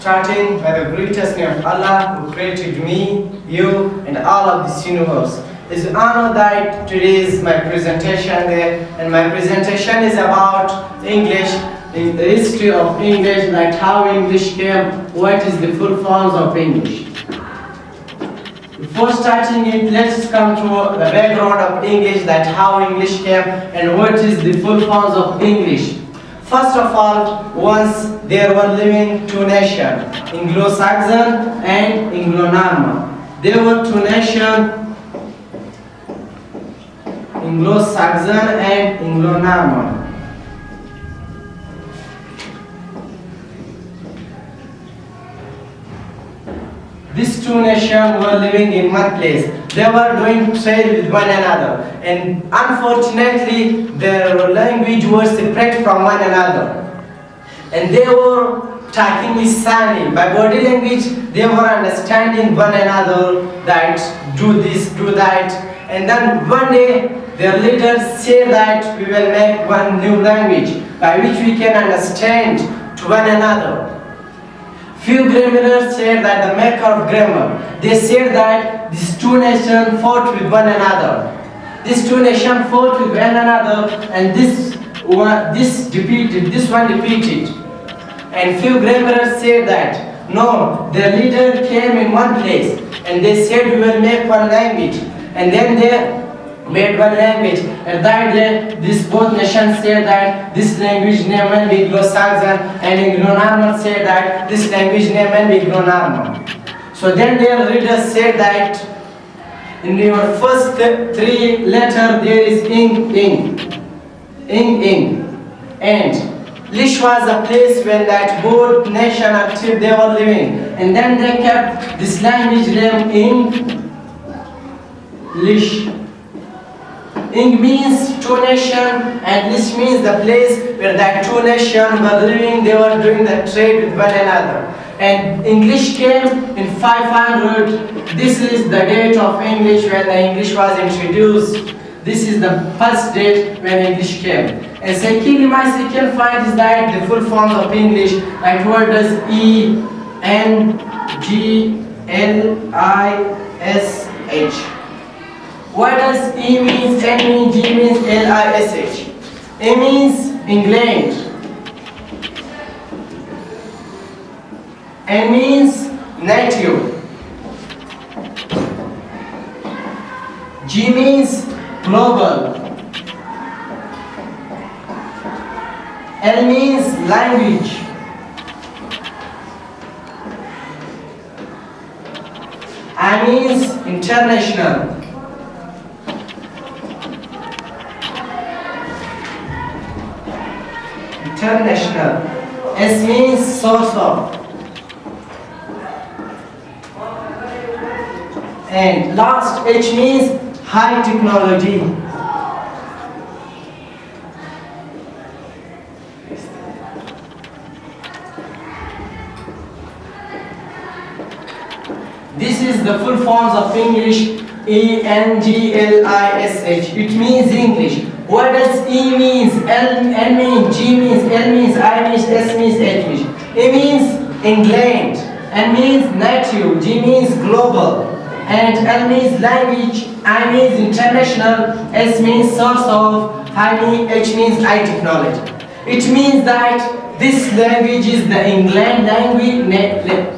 starting by the greatest name of Allah who created me, you, and all of this universe. It's an honor that today is my presentation day, and my presentation is about English, the history of English, like how English came, what is the full forms of English. Before starting it, let's come to the background of English, that how English came and what is the full forms of English. First of all, once there were living two nations, Anglo-Saxon and Anglo-Norman. There were two nations, Anglo-Saxon and Anglo-Norman. These two nations were living in one place. They were doing trade with one another, and unfortunately their language was separate from one another. And they were talking Lisani. By body language, they were understanding one another that do this, do that. And then one day their leaders said that we will make one new language by which we can understand to one another. Few grammars said that the maker of grammar, they said that these two nations fought with one another. These two nations fought with one another, and this one defeated. And few grammars said that no, their leader came in one place, and they said we will make one language, and then they made one language. At that day, these both nations said that this language name will be Anglo-Saxon, and Anglo-Norman said that this language name will be Anglo-Norman. So then their leaders said that in your first three letters there is ing. And Lish was a place where that both nations actually they were living. And then they kept this language name Lish. Ing means two nations, and Lish means the place where that two nations were living, they were doing the trade with one another. And English came in 500. This is the date of English when the English was introduced. This is the first date when English came. And secondly, my second point is that the full forms of English, like what does E, N, G, L, I, S, H. What does E means, N means, G means, L, I, S, H? E means England. N means native. G means global. L means language. I means international. International. S means source of. And last, H means high technology. This is the full forms of English, E, N, G, L, I, S, H. It means English. What does E means, N means, G means, L means, I means, S means, H means. E means England, N means native, G means global, and L means language, I means international, S means source of, H means high technology. It means that this language is the England language,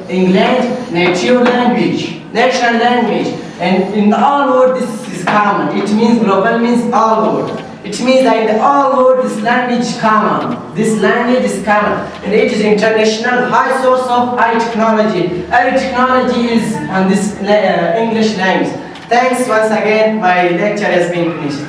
England native language, national language, and in all world this is common. It means global means all world. It means that in all world this language is common. This language is common, and it is international high source of high technology. High technology is on this English language. Thanks once again. My lecture has been finished.